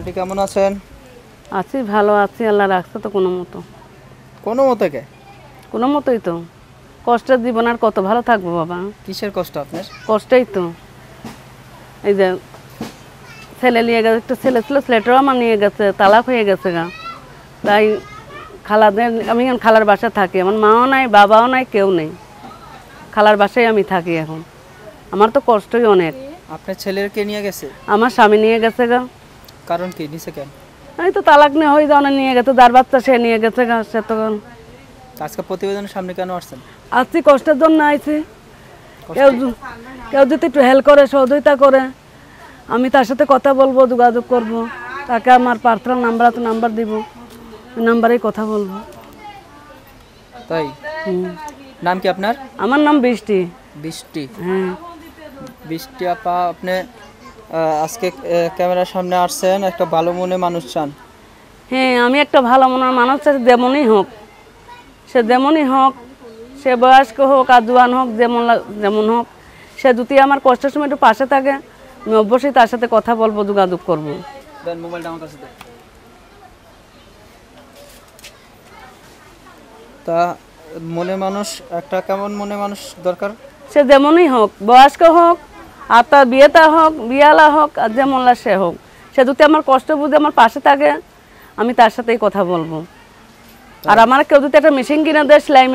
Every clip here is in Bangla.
আপনি কেমন আছেন? আছি, ভালো আছি, আল্লাহ রাখছে তো কোনো মতো। কোনো মতে কে? কোনো মতোই তো। কষ্টের জীবন আর কত ভালো থাকবো বাবা। কিসের কষ্ট আপনার? কষ্টেই তো। এই যে ছেলে নিয়ে গেছে, একটা ছেলে ছিল, ছেলেটাও আমার নিয়ে গেছে, তালাক হয়ে গেছে গা। তাই খালাদের, আমি এখন খালার বাসায় থাকি। আমার মাও নাই, বাবাও নাই, কেউ নেই। খালার বাসায় আমি থাকি এখন। আমার তো কষ্টই অনেক। আপনার ছেলের কে নিয়ে গেছে? আমার স্বামী নিয়ে গেছে গা। কারণ কি নিছে কেন? এই তো তালাক নিয়ে হয়ে যাওয়া নিয়ে গেছে, যার বাচ্চা সে নিয়ে গেছে গা। সে তো আজকে প্রতিবেদনের সামনে কেন আসছেন? আসছি কষ্টের জন্য আইছি। কেউ কেউ যদি একটু হেল্প করে, সহযোগিতা করে, আমি তার সাথে কথা বলবো, যোগাযোগ করব। তাকে আমার পার্সোনাল নাম্বার আছে, নাম্বার দিব, ওই নাম্বারেই কথা বলবো। তাই? নাম কি আপনার? আমার নাম বৃষ্টি। বৃষ্টি? হ্যাঁ। বৃষ্টি আপা, আপনি আজকে ক্যামেরার সামনে আসছেন, একটা ভালো মনে মানুষ চান। হ্যাঁ, আমি একটা ভালো মনের মানুষ চাই, যেমনই হোক, সে যেমনই হোক, সে বয়স্ক হোক আর জোয়ান হোক, যেমন হোক, সে যদি আমার কষ্টের সময় একটু পাশে থাকে, আমি অবশ্যই তার সাথে কথা বলবো, যোগাযোগ করবো। দেন মোবাইলটা আমার কাছে দেন। তা মনে মানুষ একটা কেমন মনে মানুষ দরকার? সে যেমনই হোক, বয়স্ক হোক আর তার বিয়েটা হোক, বিয়ালা হোক আর যেমনলা সে হোক, সে যদি আমার কষ্ট বুঝে আমার পাশে থাকে, আমি তার সাথেই কথা বলবো। আর আমার কেউ যদি একটা মেশিন কিনে দেয়, সেলাই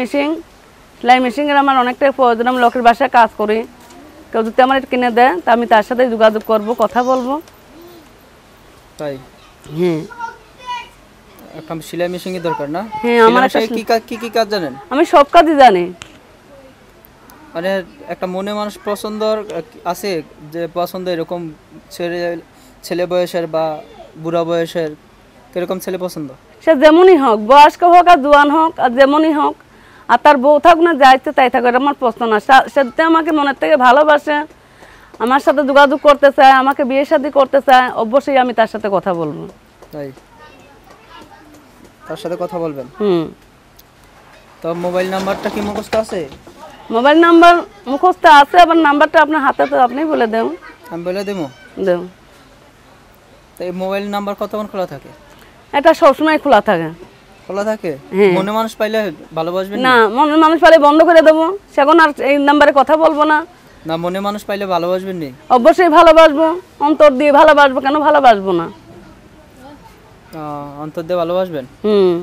মেশিনের আমার অনেকটা প্রয়োজন। আমি লোকের বাসায় কাজ করি, কেউ যদি আমার এটা কিনে দেয়, তা আমি তার সাথে যোগাযোগ করব, কথা বলবো। তাই? হ্যাঁ। একটা সেলাই মেশিনের দরকার না? হ্যাঁ, আমার কি কাজ জানেন? আমি সব কাজই জানি। মানে একটা মনে মানুষ পছন্দ আছে, যে পছন্দ এরকম ছেলে বয়সের বা বুড়া বয়সের, কিরকম ছেলে পছন্দ? সে যেমনই হোক, বয়স্ক হোক আর জোয়ান হোক আর যেমনই হোক, আর তার বউ থাকুক না, যাইতে তাই থাকুক, এটা আমার প্রশ্ন না। সে যদি আমাকে মনের থেকে ভালোবাসে, আমার সাথে যোগাযোগ করতে চায়, আমাকে বিয়ে শাদী করতে চায়, অবশ্যই আমি তার সাথে কথা বলবো। তাই? তার সাথে কথা বলবেন? হুম। তো মোবাইল নাম্বারটা কি মুখস্থ আছে? মোবাইল নাম্বার মুখস্থ আছে, আবার নাম্বারটা আপনার হাতে, তো আপনি বলে দেন। আমি বলে দেবো? দেন। তো এই মোবাইল নাম্বার কতক্ষণ খোলা থাকে? এটা সবসময় খোলা থাকে। খোলা থাকে? হ্যাঁ। মনে মানুষ পাইলে ভালোবাসবেন না, মনের মানুষ পাইলে বন্ধ করে দেবো, সেখন আর এই নাম্বারে কথা বলবো না। না, মনে মানুষ পাইলে ভালোবাসবেন নি? অবশ্যই ভালোবাসবো, অন্তর দিয়ে ভালোবাসবো, কেন ভালোবাসবো না? অন্তর দিয়ে ভালোবাসবেন? হুম।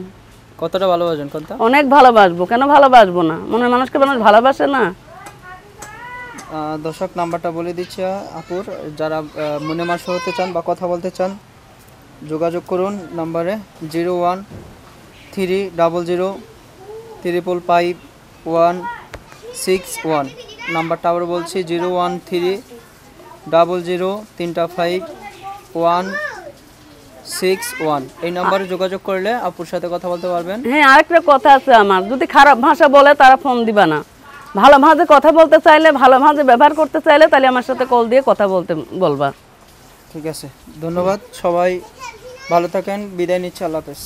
কতটা ভালোবাসবেন কোনটা? অনেক ভালোবাসবো, কেন ভালোবাসবো না? মনের মানুষকে মানুষ ভালোবাসে না? দর্শক নাম্বারটা বলে দিচ্ছি আপুর, যারা মনে মানুষ হতে চান বা কথা বলতে চান, যোগাযোগ করুন নাম্বারে 01300355161। নাম্বারটা আবার বলছি 01300355161। এই নাম্বারে যোগাযোগ করলে আপুর সাথে কথা বলতে পারবেন। হ্যাঁ, আরেকটা কথা আছে আমার, যদি খারাপ ভাষা বলে তারা ফোন দিবা না। ভালো ভাবে কথা বলতে চাইলে, ভালো ভাবে ব্যবহার করতে চাইলে, তাহলে আমার সাথে কল দিয়ে কথা বলবা। ঠিক আছে, ধন্যবাদ। সবাই ভালো থাকেন, বিদায় নিচ্ছি, আল্লাহ হাফেজ।